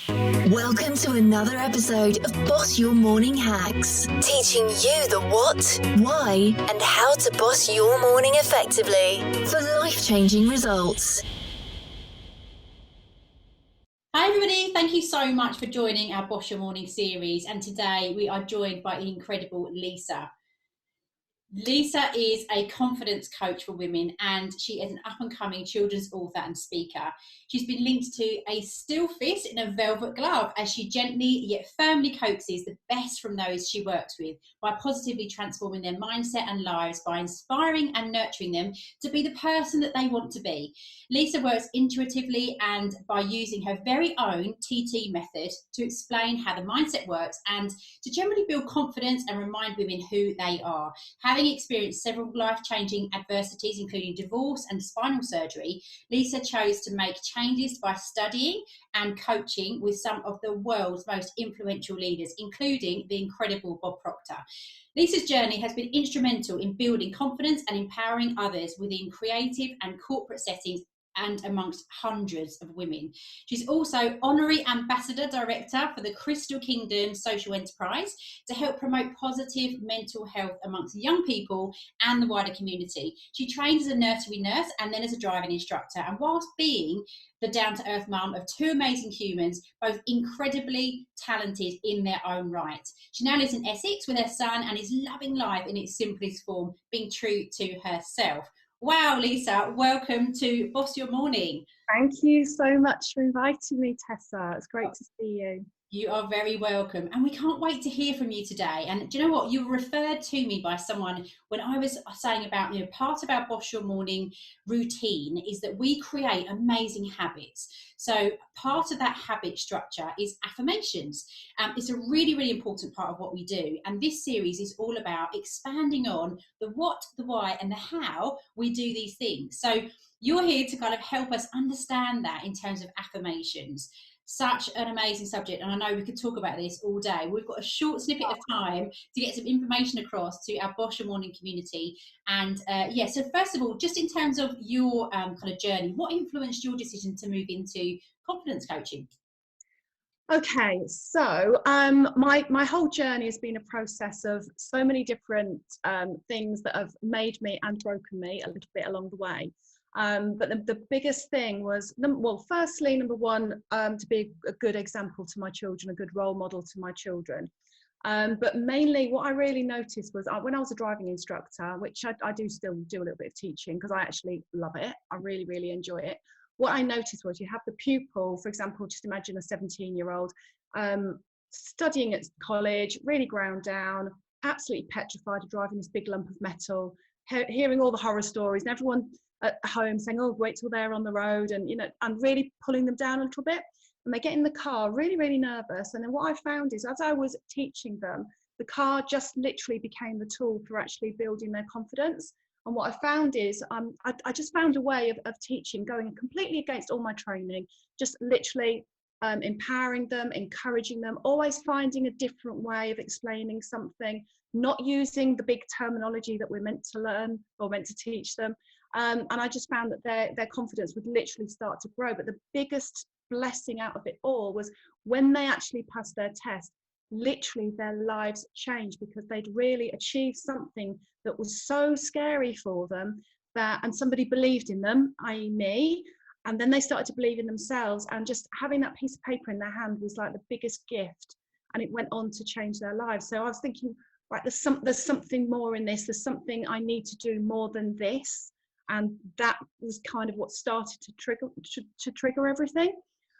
Welcome to another episode of Boss Your Morning Hacks, teaching you the what, why, and how to boss your morning effectively for life-changing results. Hi everybody, thank you so much for joining our Boss Your Morning series, and today we are joined by the incredible Lisa. Lisa is a confidence coach for women, and she is an up-and-coming children's author and speaker. She's been linked to a still fist in a velvet glove as she gently yet firmly coaxes the best from those she works with by positively transforming their mindset and lives by inspiring and nurturing them to be the person that they want to be. Lisa works intuitively and by using her very own TT method to explain how the mindset works and to generally build confidence and remind women who they are. Having experienced several life-changing adversities, including divorce and spinal surgery, Lisa chose to make changes by studying and coaching with some of the world's most influential leaders, including the incredible Bob Proctor. Lisa's journey has been instrumental in building confidence and empowering others within creative and corporate settings and amongst hundreds of women. She's also Honorary Ambassador Director for the Crystal Kingdom Social Enterprise to help promote positive mental health amongst young people and the wider community. She trained as a nursery nurse and then as a driving instructor, and whilst being the down-to-earth mum of two amazing humans, both incredibly talented in their own right. She now lives in Essex with her son and is loving life in its simplest form, being true to herself. Wow, Lisa, welcome to Boss Your Morning. Thank you so much for inviting me, Tessa. It's great to see you. You are very welcome, and we can't wait to hear from you today. And do you know what? You were referred to me by someone when I was saying about, part of our Boss Your Morning routine is that we create amazing habits. So part of that habit structure is affirmations. It's a really, really important part of what we do. And this series is all about expanding on the what, the why, and the how we do these things. So you're here to kind of help us understand that in terms of affirmations. Such an amazing subject, and I know we could talk about this all day. We've got a short snippet of time to get some information across to our Boss Your Morning community. And so first of all, just in terms of your kind of journey, what influenced your decision to move into confidence coaching? Okay, so my whole journey has been a process of so many different things that have made me and broken me a little bit along the way. But the biggest thing was, firstly, number one, to be a good example to my children, a good role model to my children. But mainly what I really noticed was when I was a driving instructor, which I do still do a little bit of teaching because I actually love it. I really, really enjoy it. What I noticed was you have the pupil, for example, just imagine a 17-year-old studying at college, really ground down, absolutely petrified of driving this big lump of metal, hearing all the horror stories, and everyone at home saying, oh, wait till they're on the road, and and really pulling them down a little bit. And they get in the car really, really nervous. And then what I found is, as I was teaching them, the car just literally became the tool for actually building their confidence. And what I found is I just found a way of teaching going completely against all my training, just literally empowering them, encouraging them, always finding a different way of explaining something, not using the big terminology that we're meant to learn or meant to teach them. And I just found that their confidence would literally start to grow. But the biggest blessing out of it all was when they actually passed their test, literally their lives changed because they'd really achieved something that was so scary for them and somebody believed in them, i.e. me, and then they started to believe in themselves, and just having that piece of paper in their hand was like the biggest gift, and it went on to change their lives. So I was thinking, right, there's something more in this, there's something I need to do more than this. And that was kind of what started to trigger everything.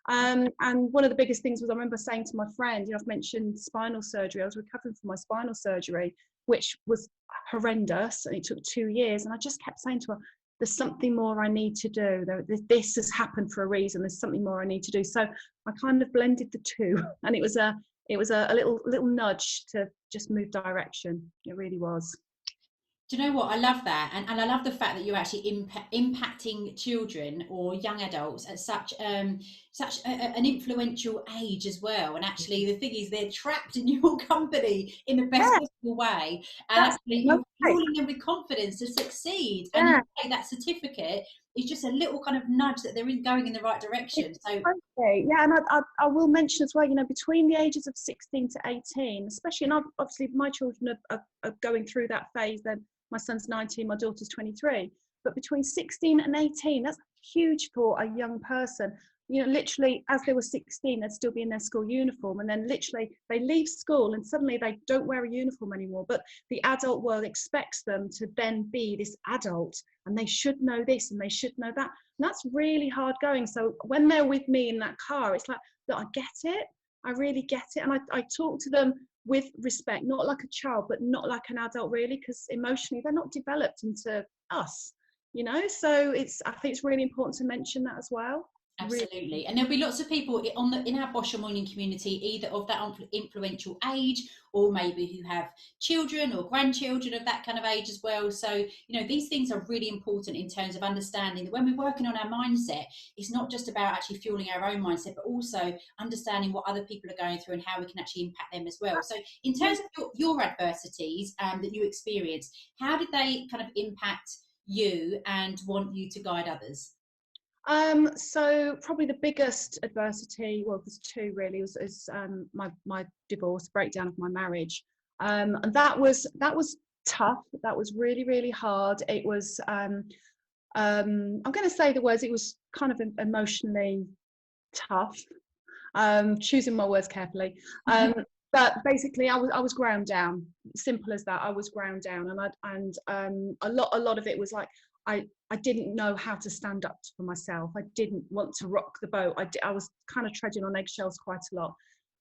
And one of the biggest things was I remember saying to my friend, I've mentioned spinal surgery. I was recovering from my spinal surgery, which was horrendous, and it took 2 years. And I just kept saying to her, there's something more I need to do. This has happened for a reason. There's something more I need to do. So I kind of blended the two, and it was a little nudge to just move direction. It really was. Do you know what? I love that. And I love the fact that you're actually impacting children or young adults at such an influential age as well. And actually, the thing is, they're trapped in your company in the best possible way. And actually, you're fueling them with confidence to succeed. And you take that certificate, it's just a little kind of nudge that they're going in the right direction. So Yeah, and I will mention as well, you know, between the ages of 16 to 18, especially, and obviously my children are going through that phase. Then my son's 19, my daughter's 23. But between 16 and 18, that's huge for a young person. You know, literally, as they were 16, they'd still be in their school uniform. And then literally they leave school and suddenly they don't wear a uniform anymore. But the adult world expects them to then be this adult, and they should know this and they should know that. And that's really hard going. So when they're with me in that car, it's like, look, I get it. I really get it. And I talk to them with respect, not like a child, but not like an adult really, because emotionally they're not developed into us, you know? So I think it's really important to mention that as well. Absolutely. Really. And there'll be lots of people in our Bosch Your Morning community, either of that influential age, or maybe who have children or grandchildren of that kind of age as well. So, you know, these things are really important in terms of understanding that when we're working on our mindset, it's not just about actually fueling our own mindset, but also understanding what other people are going through and how we can actually impact them as well. So in terms of your adversities that you experienced, how did they kind of impact you and want you to guide others? So probably the biggest adversity, well, there's two really, is my divorce, breakdown of my marriage, and that was tough. That was really, really hard. It was I'm going to say the words. It was kind of emotionally tough. Choosing my words carefully. But basically, I was ground down. Simple as that. I was ground down, and a lot of it was like I didn't know how to stand up for myself. I didn't want to rock the boat. I was kind of treading on eggshells quite a lot.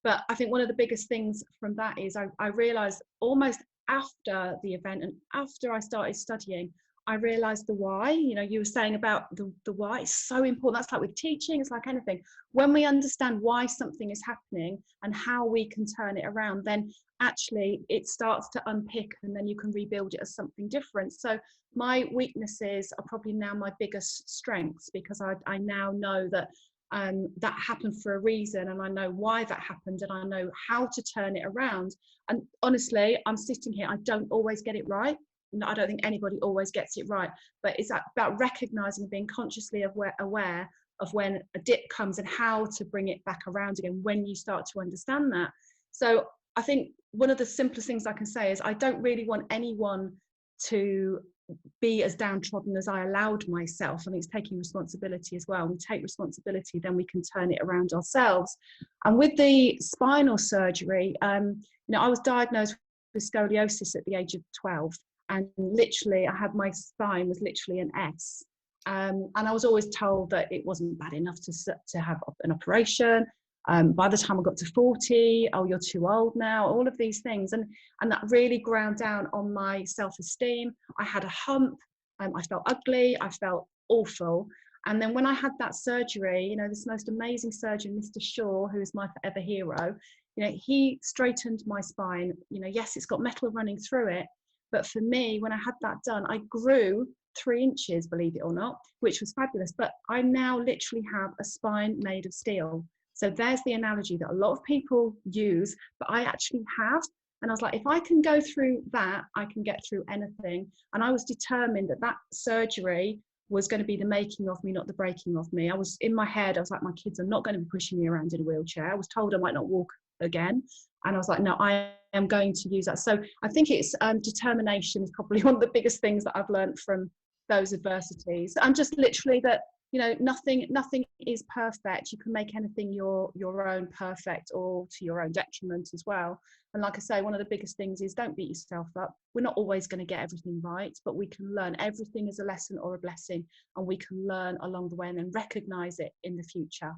But I think one of the biggest things from that is I realised almost after the event and after I started studying, I realised the why. You know, you were saying about the why. It's so important. That's like with teaching. It's like anything. When we understand why something is happening and how we can turn it around, then actually it starts to unpick, and then you can rebuild it as something different. So my weaknesses are probably now my biggest strengths, because I now know that that happened for a reason, and I know why that happened, and I know how to turn it around. And honestly, I'm sitting here, I don't always get it right. I don't think anybody always gets it right, but it's about recognizing and being consciously aware of when a dip comes and how to bring it back around again when you start to understand that. So I think one of the simplest things I can say is I don't really want anyone to be as downtrodden as I allowed myself. I think it's taking responsibility as well. When we take responsibility, then we can turn it around ourselves. And with the spinal surgery, you know, I was diagnosed with scoliosis at the age of 12. And literally, I had my spine was literally an S. And I was always told that it wasn't bad enough to have an operation. By the time I got to 40, oh, you're too old now, all of these things. And that really ground down on my self-esteem. I had a hump. I felt ugly. I felt awful. And then when I had that surgery, you know, this most amazing surgeon, Mr. Shaw, who is my forever hero, you know, he straightened my spine. You know, yes, it's got metal running through it. But for me, when I had that done, I grew 3 inches, believe it or not, which was fabulous. But I now literally have a spine made of steel. So there's the analogy that a lot of people use, but I actually have. And I was like, if I can go through that, I can get through anything. And I was determined that surgery was going to be the making of me, not the breaking of me. I was in my head, I was like, my kids are not going to be pushing me around in a wheelchair. I was told I might not walk again. And I was like, no, I am going to use that. So I think it's determination is probably one of the biggest things that I've learned from those adversities. I'm just literally that, you know, nothing is perfect. You can make anything your own perfect, or to your own detriment as well. And like I say, one of the biggest things is don't beat yourself up. We're not always going to get everything right, but we can learn. Everything is a lesson or a blessing, and we can learn along the way and then recognize it in the future.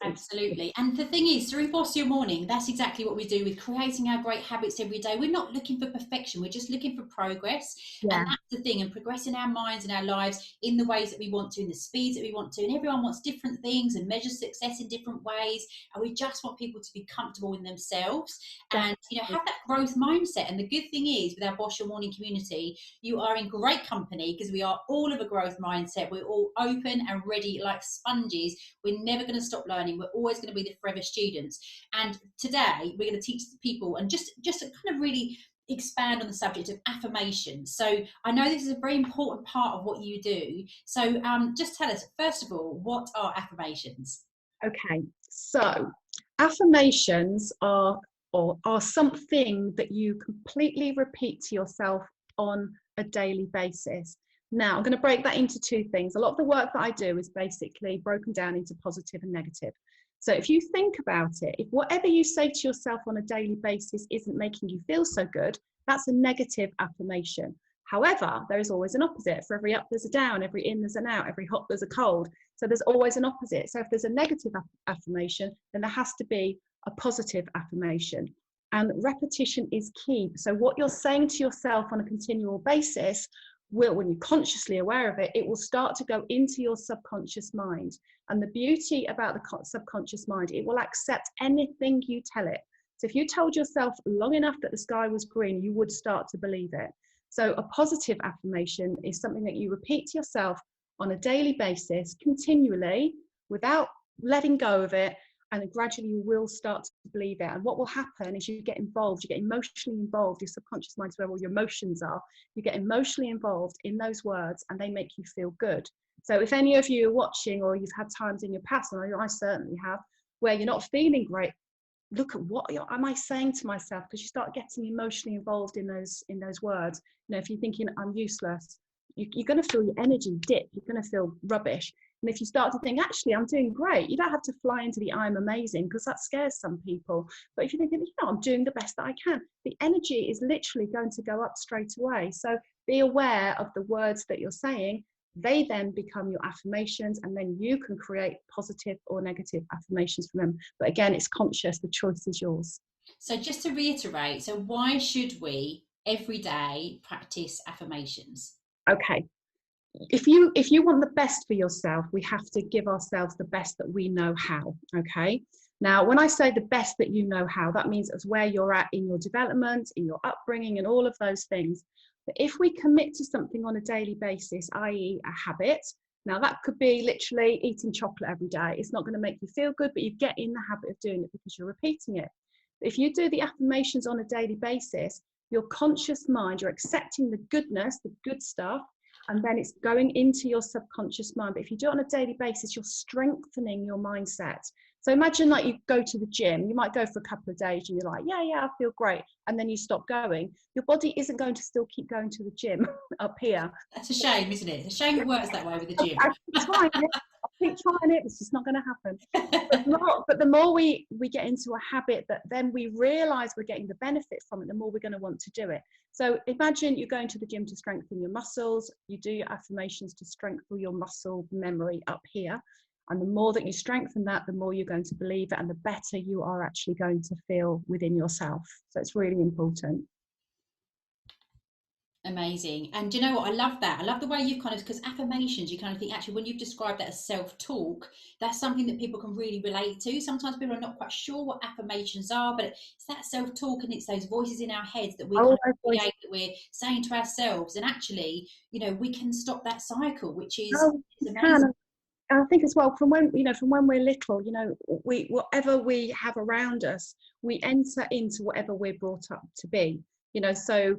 Absolutely. And the thing is, through Boss Your Morning, that's exactly what we do with creating our great habits every day. We're not looking for perfection. We're just looking for progress. Yeah. And that's the thing, and progressing our minds and our lives in the ways that we want to, in the speeds that we want to. And everyone wants different things and measures success in different ways. And we just want people to be comfortable in themselves and, you know, have that growth mindset. And the good thing is, with our Boss Your Morning community, you are in great company, because we are all of a growth mindset. We're all open and ready like sponges. We're never going to stop learning. We're always going to be the forever students. And today we're going to teach people and just to kind of really expand on the subject of affirmations. So I know this is a very important part of what you do. So just tell us, first of all, what are affirmations? Okay, So affirmations are something that you completely repeat to yourself on a daily basis. Now, I'm going to break that into two things. A lot of the work that I do is basically broken down into positive and negative. So if you think about it, if whatever you say to yourself on a daily basis isn't making you feel so good, that's a negative affirmation. However, there is always an opposite. For every up, there's a down. Every in, there's an out. Every hot, there's a cold. So there's always an opposite. So if there's a negative affirmation, then there has to be a positive affirmation. And repetition is key. So what you're saying to yourself on a continual basis will, when you're consciously aware of it, it will start to go into your subconscious mind. And the beauty about the subconscious mind, it will accept anything you tell it. So if you told yourself long enough that the sky was green, you would start to believe it. So a positive affirmation is something that you repeat to yourself on a daily basis, continually, without letting go of it, and gradually you will start to believe it. And what will happen is you get involved, you get emotionally involved. Your subconscious mind is where all your emotions are. You get emotionally involved in those words, and they make you feel good. So if any of you are watching, or you've had times in your past, and I certainly have, where you're not feeling great, look at what am I saying to myself, because you start getting emotionally involved in those words. You know, if you're thinking I'm useless, you're going to feel your energy dip. You're going to feel rubbish. And if you start to think, actually, I'm doing great, you don't have to fly into the I'm amazing, because that scares some people. But if you're thinking, I'm doing the best that I can, the energy is literally going to go up straight away. So be aware of the words that you're saying. They then become your affirmations, and then you can create positive or negative affirmations from them. But again, it's conscious. The choice is yours. So just to reiterate, so why should we every day practice affirmations? Okay. If you want the best for yourself, we have to give ourselves the best that we know how. Okay. Now, when I say the best that you know how, that means it's where you're at in your development, in your upbringing, and all of those things. But if we commit to something on a daily basis, i.e. a habit, now that could be literally eating chocolate every day. It's not going to make you feel good, but you get in the habit of doing it because you're repeating it. If you do the affirmations on a daily basis, your conscious mind, you're accepting the goodness, the good stuff, and then it's going into your subconscious mind. But if you do it on a daily basis, you're strengthening your mindset. So imagine like you go to the gym, you might go for a couple of days and you're like, yeah, I feel great. And then you stop going. Your body isn't going to still keep going to the gym up here. That's a shame, isn't it? It's a shame it works that way with the gym. I keep trying it, it's just not going to happen. But the more we get into a habit that then we realize we're getting the benefit from it, the more we're going to want to do it. So imagine you're going to the gym to strengthen your muscles. You do your affirmations to strengthen your muscle memory up here. And the more that you strengthen that, the more you're going to believe it, and the better you are actually going to feel within yourself. So it's really important. Amazing. And do you know what? I love that. I love the way you've kind of, because affirmations, you kind of think actually when you've described that as self-talk, that's something that people can really relate to. Sometimes people are not quite sure what affirmations are, but it's that self-talk, and it's those voices in our heads that we kind of create, that we're saying to ourselves. And actually, we can stop that cycle, which is amazing. I think as well, from when we're little, whatever we have around us, we enter into whatever we're brought up to be. So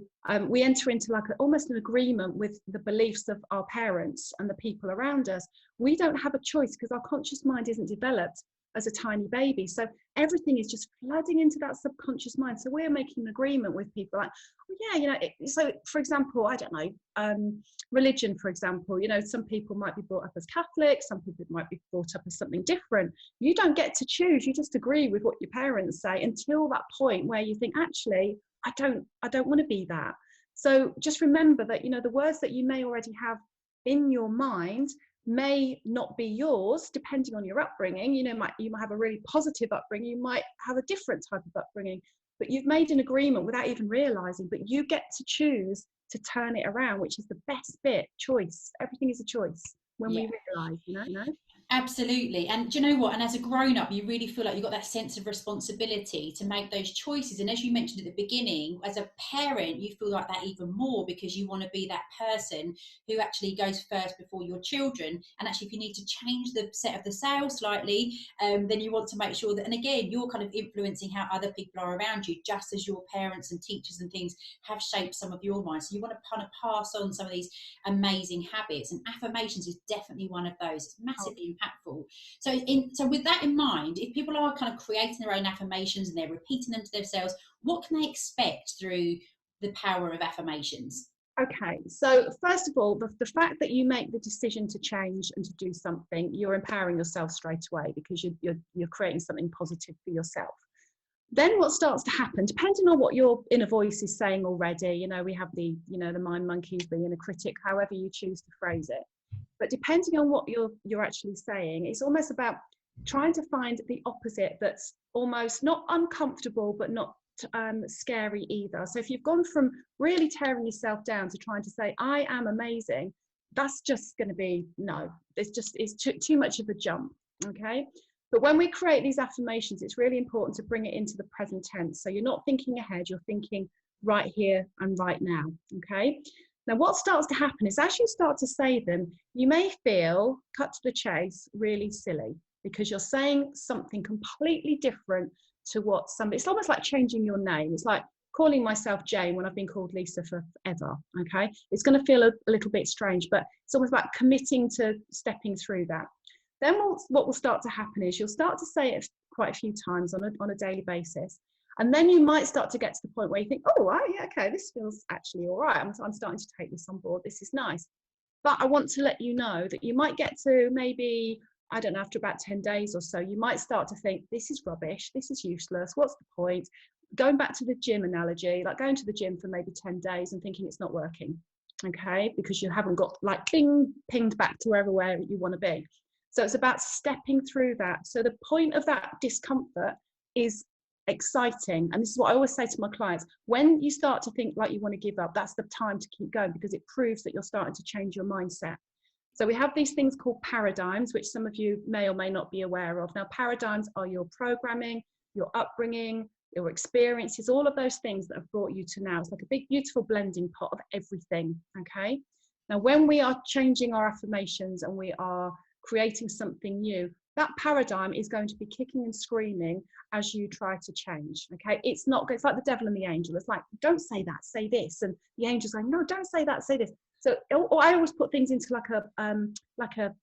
we enter into almost an agreement with the beliefs of our parents and the people around us. We don't have a choice because our conscious mind isn't developed as a tiny baby. So everything is just flooding into that subconscious mind. So we're making an agreement with people like, so for example, I don't know, religion, for example, some people might be brought up as Catholic, some people might be brought up as something different. You don't get to choose. You just agree with what your parents say until that point where you think, actually, I don't want to be that. So just remember that, the words that you may already have in your mind may not be yours, depending on your upbringing. You might have a really positive upbringing, you might have a different type of upbringing, but you've made an agreement without even realizing. But you get to choose to turn it around, which is the best bit. Choice. Everything is a choice when we realize, Absolutely. And do you know what? And as a grown-up, you really feel like you've got that sense of responsibility to make those choices. And as you mentioned at the beginning, as a parent, you feel like that even more, because you want to be that person who actually goes first before your children. And actually, if you need to change the set of the sail slightly, then you want to make sure that, and again, you're kind of influencing how other people are around you, just as your parents and teachers and things have shaped some of your mind. So you want to kind of pass on some of these amazing habits. And affirmations is definitely one of those. It's massively impactful. So with that in mind, if people are kind of creating their own affirmations and they're repeating them to themselves, what can they expect through the power of affirmations? Okay, so first of all, the fact that you make the decision to change and to do something, you're empowering yourself straight away, because you're creating something positive for yourself. Then what starts to happen, depending on what your inner voice is saying already, you know, we have the mind monkeys, the inner critic, however you choose to phrase it. But depending on what you're actually saying, it's almost about trying to find the opposite that's almost not uncomfortable, but not scary either. So if you've gone from really tearing yourself down to trying to say, I am amazing, that's just going to be, no, it's too much of a jump. Okay. But when we create these affirmations, it's really important to bring it into the present tense. So you're not thinking ahead, you're thinking right here and right now. Okay. Now, what starts to happen is as you start to say them, you may feel, cut to the chase, really silly, because you're saying something completely different to what somebody, it's almost like changing your name. It's like calling myself Jane when I've been called Lisa forever. Okay. It's going to feel a little bit strange, but it's almost about committing to stepping through that. Then what will start to happen is you'll start to say it quite a few times on a daily basis. And then you might start to get to the point where you think, oh, yeah, okay, this feels actually all right. I'm starting to take this on board. This is nice. But I want to let you know that you might get to maybe, I don't know, after about 10 days or so, you might start to think, this is rubbish. This is useless. What's the point? Going back to the gym analogy, like going to the gym for maybe 10 days and thinking it's not working. Okay, because you haven't got like pinged back to where you want to be. So it's about stepping through that. So the point of that discomfort is exciting. And this is what I always say to my clients. When you start to think like you want to give up, that's the time to keep going, because it proves that you're starting to change your mindset. So we have these things called paradigms, which some of you may or may not be aware of. Now, paradigms are your programming, your upbringing, your experiences, all of those things that have brought you to now. It's like a big, beautiful blending pot of everything. Okay. Now, when we are changing our affirmations and we are creating something new, that paradigm is going to be kicking and screaming as you try to change. Okay, it's like the devil and the angel. It's like, don't say that, say this, and the angel's like, no, don't say that, say this. So I always put things into like a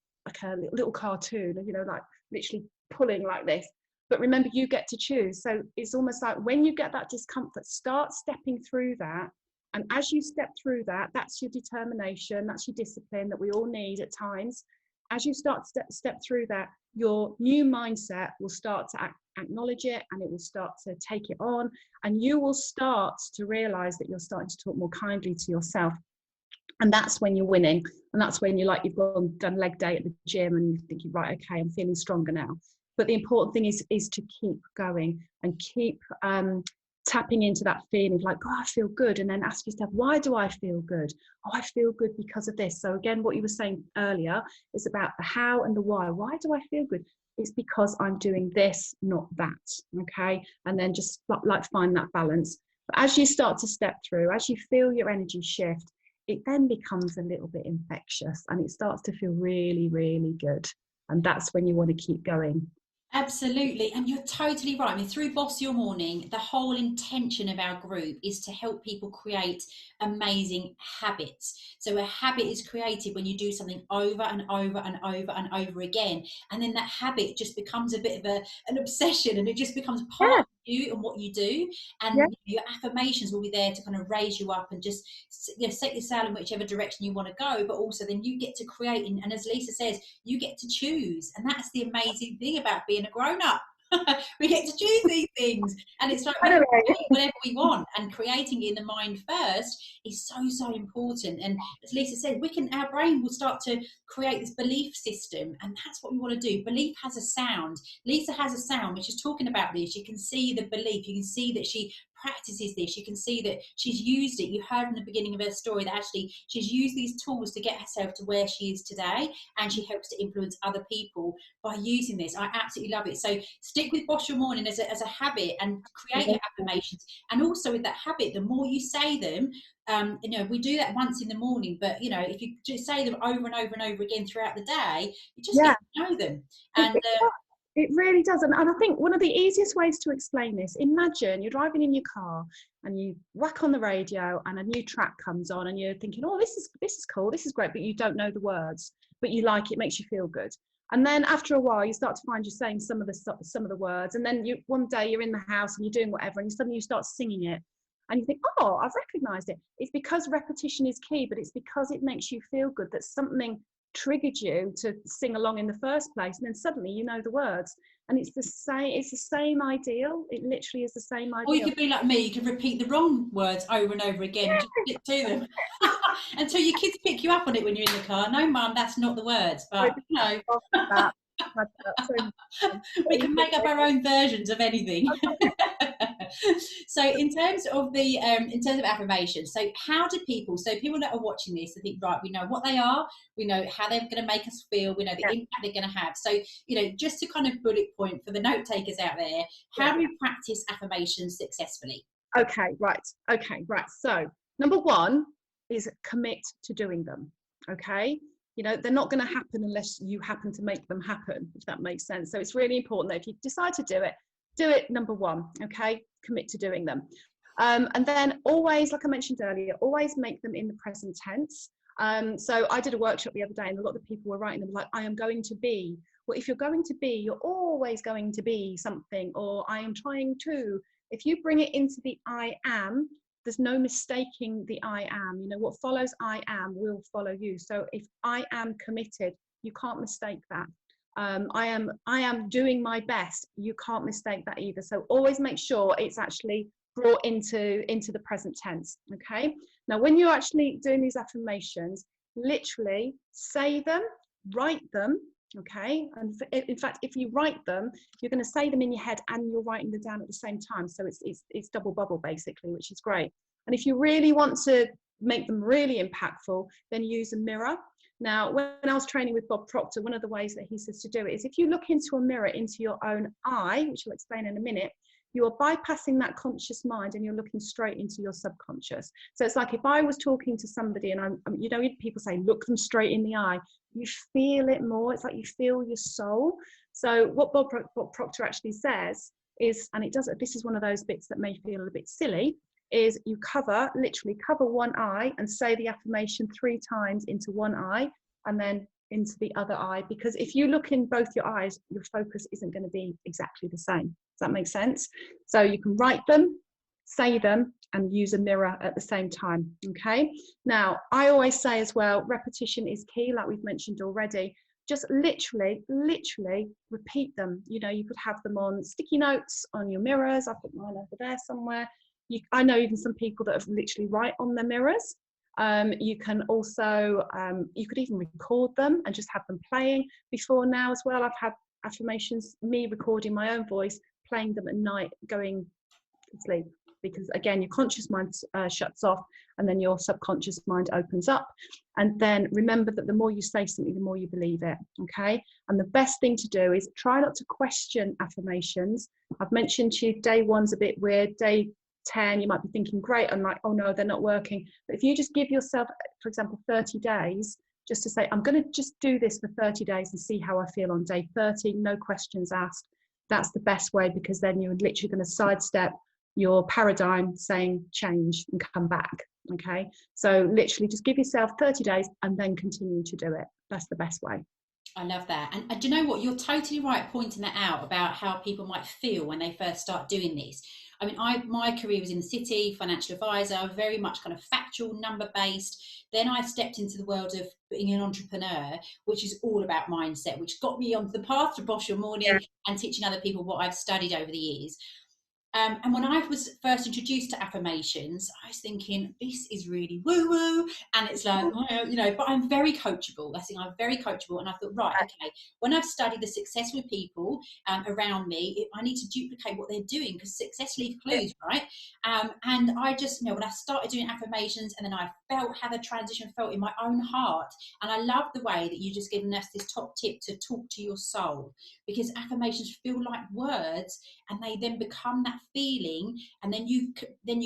little cartoon, you know, like literally pulling like this. But remember, you get to choose. So it's almost like when you get that discomfort, start stepping through that. And as you step through that, that's your determination, that's your discipline that we all need at times. As you start to step through that, your new mindset will start to acknowledge it, and it will start to take it on, and you will start to realize that you're starting to talk more kindly to yourself. And that's when you're winning. And that's when you've done leg day at the gym and you're thinking, right, okay, I'm feeling stronger now. But the important thing is to keep going and keep tapping into that feeling of like, oh, I feel good. And then ask yourself, why do I feel good? Oh, I feel good because of this. So again, what you were saying earlier is about the how and the why. Why do I feel good? It's because I'm doing this, not that. Okay. And then just like find that balance. But as you start to step through, as you feel your energy shift, it then becomes a little bit infectious and it starts to feel really, really good. And that's when you want to keep going. Absolutely, and you're totally right. I mean, through Boss Your Morning, the whole intention of our group is to help people create amazing habits. So a habit is created when you do something over and over and over and over again, and then that habit just becomes a bit of an obsession, and it just becomes part of you and what you do. And your affirmations will be there to kind of raise you up and just set your sail in whichever direction you want to go. But also, then you get to create, and as Lisa says, you get to choose, and that's the amazing thing about being a grown-up. We get to choose these things, and it's like we can create whatever we want, and creating it in the mind first is so important. And as Lisa said, our brain will start to create this belief system, and that's what we want to do. Belief has a sound. Lisa has a sound which is talking about this. You can see the belief, you can see that she practices this, you can see that she's used it. You heard in the beginning of her story that actually she's used these tools to get herself to where she is today, and she helps to influence other people by using this. I absolutely love it. So stick with Boss Your Morning as a habit and create your affirmations. And also with that habit, the more you say them, we do that once in the morning, but if you just say them over and over and over again throughout the day, you just get to know them. And it really does. And I think one of the easiest ways to explain this, imagine you're driving in your car and you whack on the radio and a new track comes on and you're thinking, oh, this is cool, this is great, but you don't know the words, but you like it, makes you feel good. And then after a while, you start to find you're saying some of the words. And then one day you're in the house and you're doing whatever, and suddenly you start singing it. And you think, oh, I've recognized it. It's because repetition is key, but it's because it makes you feel good that something triggered you to sing along in the first place. And then suddenly you know the words. And it's the same ideal. It literally is the same ideal. Or you could be like me, you could repeat the wrong words over and over again, and just stick to them until your kids pick you up on it when you're in the car. No, Mum, that's not the words, but you know. We can make up our own versions of anything. So in terms of affirmations, so how do people, so people that are watching this, I think, right, we know what they are, we know how they're going to make us feel, we know the impact they're going to have. So, you know, just to kind of bullet point for the note takers out there, how do we practice affirmations successfully? Okay, right. So number one is commit to doing them. Okay. You know, they're not going to happen unless you happen to make them happen, if that makes sense. So it's really important that if you decide to do it, number one, okay? Commit to doing them. And then always, like I mentioned earlier, always make them in the present tense. So I did a workshop the other day and a lot of people were writing them like, I am going to be. Well, if you're going to be, you're always going to be something, or I am trying to. If you bring it into the I am, there's no mistaking the I am. You know, what follows I am will follow you. So if I am committed, you can't mistake that. I am doing my best. You can't mistake that either. So always make sure it's actually brought into the present tense. Okay. Now, when you're actually doing these affirmations, literally say them, write them. Okay. And in fact, if you write them, you're going to say them in your head and you're writing them down at the same time. So it's double bubble basically, which is great. And if you really want to make them really impactful, then use a mirror. Now, when I was training with Bob Proctor, one of the ways that he says to do it is if you look into a mirror into your own eye, which I'll explain in a minute, you are bypassing that conscious mind and you're looking straight into your subconscious. So it's like if I was talking to somebody and you know, people say, look them straight in the eye, you feel it more. It's like you feel your soul. So what Bob Proctor actually says is, and this is one of those bits that may feel a bit silly, is you literally cover one eye and say the affirmation 3 times into one eye and then into the other eye, because if you look in both your eyes, your focus isn't going to be exactly the same. Does that make sense? So you can write them, say them, and use a mirror at the same time. Okay. Now, I always say as well, repetition is key, like we've mentioned already. Just literally repeat them. You know, you could have them on sticky notes on your mirrors. I put mine over there somewhere. I know even some people that have literally write on their mirrors. You can also, you could even record them and just have them playing. Before now as well, I've had affirmations, me recording my own voice, playing them at night, going to sleep. Because again, your conscious mind shuts off and then your subconscious mind opens up. And then remember that the more you say something, the more you believe it, okay? And the best thing to do is try not to question affirmations. I've mentioned to you, day 1's a bit weird, day 10, you might be thinking, great, I'm like, oh no, they're not working. But if you just give yourself, for example, 30 days, just to say, I'm going to just do this for 30 days and see how I feel on day 30, no questions asked. That's the best way, because then you're literally going to sidestep your paradigm saying change and come back. Okay. So literally just give yourself 30 days and then continue to do it. That's the best way. I love that. And do you know what? You're totally right pointing that out about how people might feel when they first start doing this. I mean, my career was in the city, financial advisor, very much kind of factual, number based. Then I stepped into the world of being an entrepreneur, which is all about mindset, which got me onto the path to Boss Your Morning and teaching other people what I've studied over the years. And when I was first introduced to affirmations, I was thinking, this is really woo-woo. And it's like, you know, but I'm very coachable. I think I'm very coachable. And I thought, right, okay, when I've studied the successful people around me, I need to duplicate what they're doing, because success leaves clues, right? And I just, you know, when I started doing affirmations and then I felt how the transition felt in my own heart. And I love the way that you've just given us this top tip to talk to your soul, because affirmations feel like words and they then become that feeling, and then you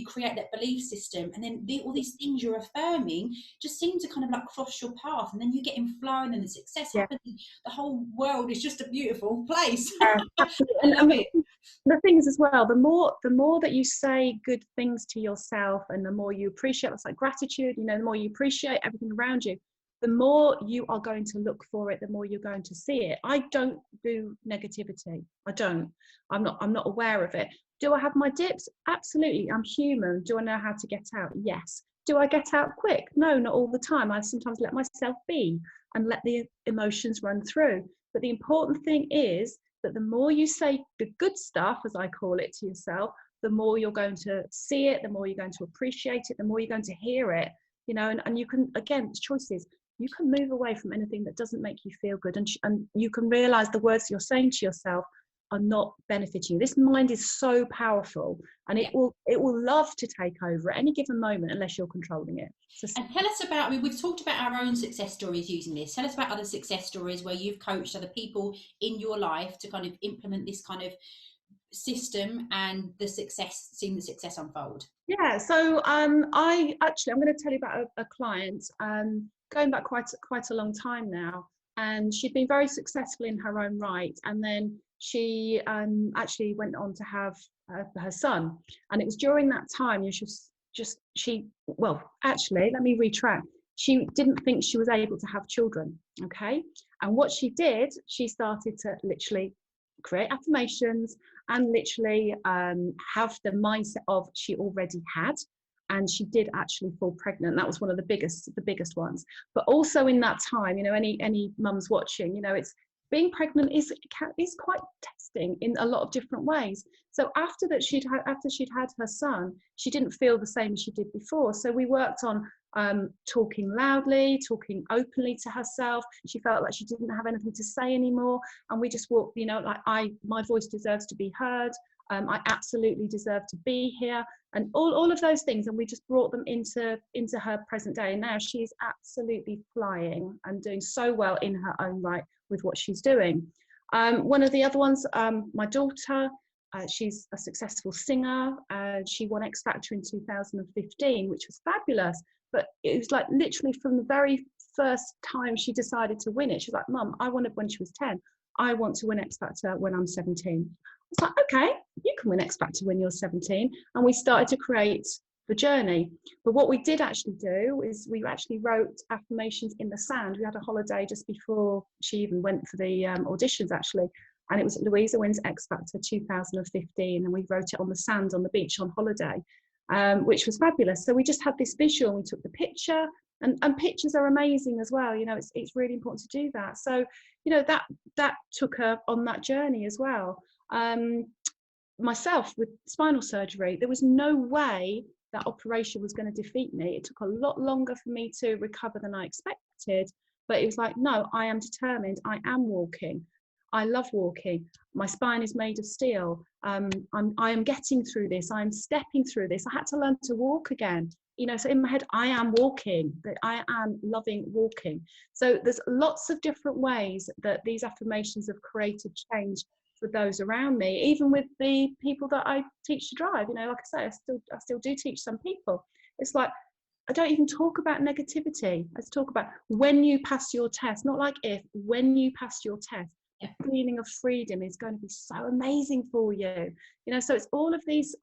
create that belief system, and then all these things you're affirming just seem to kind of like cross your path, and then you get in flow, and then the success happens. The whole world is just a beautiful place. And I mean, the things as well, the more that you say good things to yourself, and the more you appreciate, it's like gratitude, you know, the more you appreciate everything around you, the more you are going to look for it, the more you're going to see it. I don't do negativity. I don't. I'm not aware of it. Do I have my dips? Absolutely. I'm human. Do I know how to get out? Yes. Do I get out quick? No, not all the time. I sometimes let myself be and let the emotions run through. But the important thing is that the more you say the good stuff, as I call it, to yourself, the more you're going to see it, the more you're going to appreciate it, the more you're going to hear it, you know, and you can, again, it's choices. You can move away from anything that doesn't make you feel good, and you can realize the words you're saying to yourself are not benefiting you. This mind is so powerful, and it will love to take over at any given moment unless you're controlling it. So, and tell us about, I mean, we've talked about our own success stories using this. Tell us about other success stories where you've coached other people in your life to kind of implement this kind of system and seeing the success unfold. Yeah, so I'm going to tell you about a client going back quite a long time now, and she'd been very successful in her own right, and then she actually went on to have her son, and it was during that time let me retract. She didn't think she was able to have children, okay? And what she did, she started to literally create affirmations and literally have the mindset of she already had, and she did actually fall pregnant. That was one of the biggest ones. But also in that time, you know, any mums watching, you know, it's being pregnant is quite testing in a lot of different ways. So after she'd had her son, she didn't feel the same as she did before. So we worked on talking loudly, talking openly to herself. She felt like she didn't have anything to say anymore, and we just walked, you know, like my voice deserves to be heard. I absolutely deserve to be here, and all of those things, and we just brought them into her present day, and now she's absolutely flying and doing so well in her own right with what she's doing. One of the other ones, my daughter, she's a successful singer. She won X Factor in 2015, which was fabulous. But it was like literally from the very first time she decided to win it, she's like, Mum, I won it when she was 10. I want to win X Factor when I'm 17. I was like, okay, you can win X Factor when you're 17. And we started to create the journey. But what we did actually do is we actually wrote affirmations in the sand. We had a holiday just before she even went for the auditions, actually. And it was Louisa Wins X Factor 2015. And we wrote it on the sand on the beach on holiday. Which was fabulous. So we just had this visual, we took the picture, and pictures are amazing as well. You know, it's really important to do that. So, you know, that took her on that journey as well. Myself with spinal surgery, there was no way that operation was going to defeat me. It took a lot longer for me to recover than I expected, but it was like, no, I am determined. I am walking. I love walking. My spine is made of steel. I am getting through this. I'm stepping through this. I had to learn to walk again. You know, so in my head, I am walking. That I am loving walking. So there's lots of different ways that these affirmations have created change for those around me. Even with the people that I teach to drive. You know, like I say, I still do teach some people. It's like, I don't even talk about negativity. Let's talk about when you pass your test. Not like if, when you pass your test. The feeling of freedom is going to be so amazing for you, you know. So it's all of these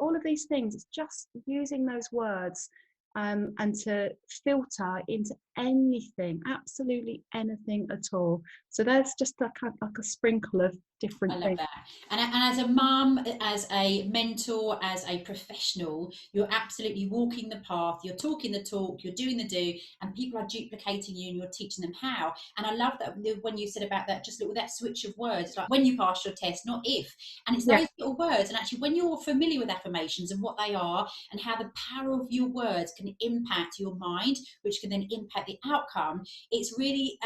things. It's just using those words and to filter into anything, absolutely anything at all. So there's just like a sprinkle of different I love things. that. And as a mum, as a mentor, as a professional, you're absolutely walking the path, you're talking the talk, you're doing the do, and people are duplicating you and you're teaching them how. And I love that when you said about that, just look with that switch of words, like when you pass your test, not if. And it's those little words. And actually, when you're familiar with affirmations and what they are and how the power of your words can impact your mind, which can then impact the outcome, it's really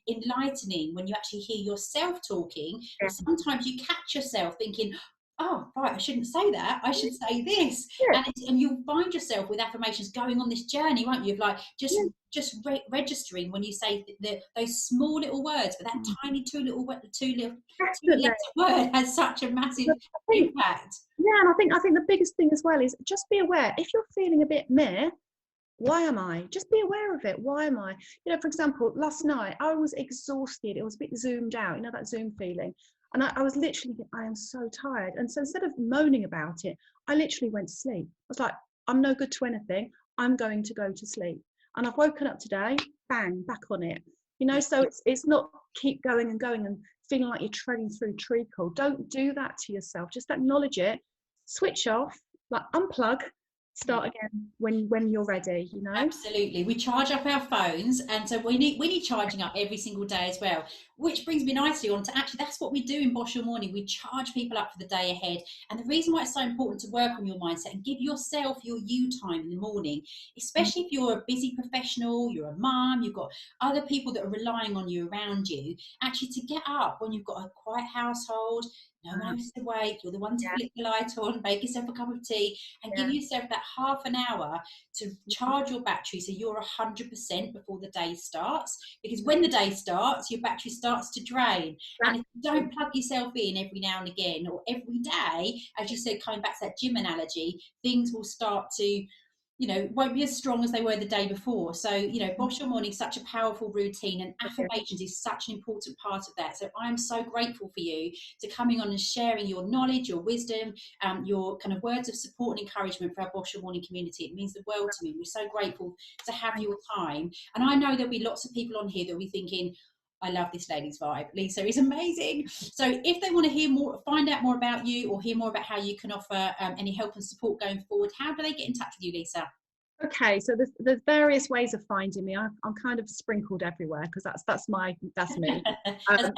enlightening when you actually hear yourself talking. Sometimes you catch yourself thinking, oh, right, I shouldn't say that. I should say this. And you'll find yourself with affirmations going on this journey, won't you? Of like just registering when you say those small little words, but that tiny two letter word has such a massive impact. Yeah, and I think the biggest thing as well is just be aware. If you're feeling a bit meh, why am I? Just be aware of it. Why am I? You know, for example, last night I was exhausted. It was a bit zoomed out, you know, that Zoom feeling. And I was literally thinking, I am so tired. And so instead of moaning about it, I literally went to sleep. I was like, I'm no good to anything. I'm going to go to sleep. And I've woken up today bang, back on it. You know, so it's not keep going and going and feeling like you're treading through treacle. Don't do that to yourself. Just acknowledge it, switch off, like unplug, start again when you're ready, you know. Absolutely. We charge up our phones, and so we need charging up every single day as well, which brings me nicely on to actually that's what we do in Boss Your Morning. We charge people up for the day ahead. And the reason why it's so important to work on your mindset and give yourself your you time in the morning, especially if you're a busy professional, you're a mum, you've got other people that are relying on you around you, actually to get up when you've got a quiet household, no one else is awake, you're the one to flick the light on, make yourself a cup of tea, and give yourself that half an hour to charge your battery so you're 100% before the day starts. Because when the day starts, your battery starts to drain. And if you don't plug yourself in every now and again or every day, as you said, coming back to that gym analogy, things will start to, you know, won't be as strong as they were the day before. So, you know, Boss Your Morning is such a powerful routine, and affirmations is such an important part of that. So I'm so grateful for you to coming on and sharing your knowledge, your wisdom, your kind of words of support and encouragement for our Boss Your Morning community. It means the world to me. We're so grateful to have your time. And I know there'll be lots of people on here that will be thinking, I love this lady's vibe. Lisa is amazing. So if they want to hear more, find out more about you, or hear more about how you can offer any help and support going forward, how do they get in touch with you, Lisa? Okay, so there's various ways of finding me. I'm kind of sprinkled everywhere because that's me. That's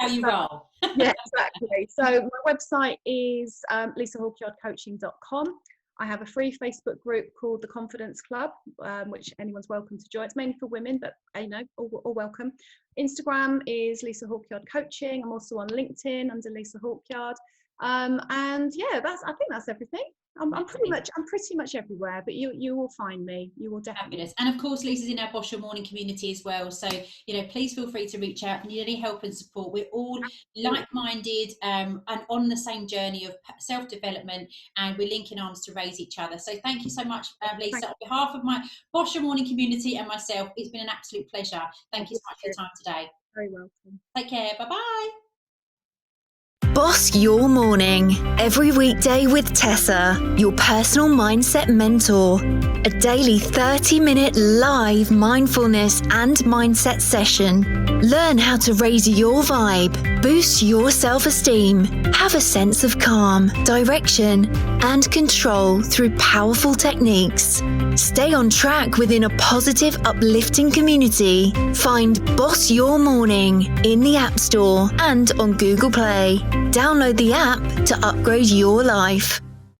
how you roll. Yeah, exactly. So my website is lisahawkyardcoaching.com. I have a free Facebook group called The Confidence Club, which anyone's welcome to join. It's mainly for women, but you know, all welcome. Instagram is Lisa Hawkyard Coaching. I'm also on LinkedIn under Lisa Hawkyard. And yeah, I think that's everything. I'm pretty much everywhere, but you will find me. You will definitely. Fabulous. And of course, Lisa's in our Boss Your Morning community as well. So, you know, please feel free to reach out if you need any help and support. We're all like-minded and on the same journey of self-development, and we're linking arms to raise each other. So thank you so much, Lisa. On behalf of my Boss Your Morning community and myself, it's been an absolute pleasure. Thank you so much for your time today. Very welcome. Take care. Bye-bye. Boss Your Morning, every weekday with Tessa, your personal mindset mentor. A daily 30-minute live mindfulness and mindset session. Learn how to raise your vibe, boost your self-esteem, have a sense of calm, direction, and control through powerful techniques. Stay on track within a positive, uplifting community. Find Boss Your Morning in the App Store and on Google Play. Download the app to upgrade your life.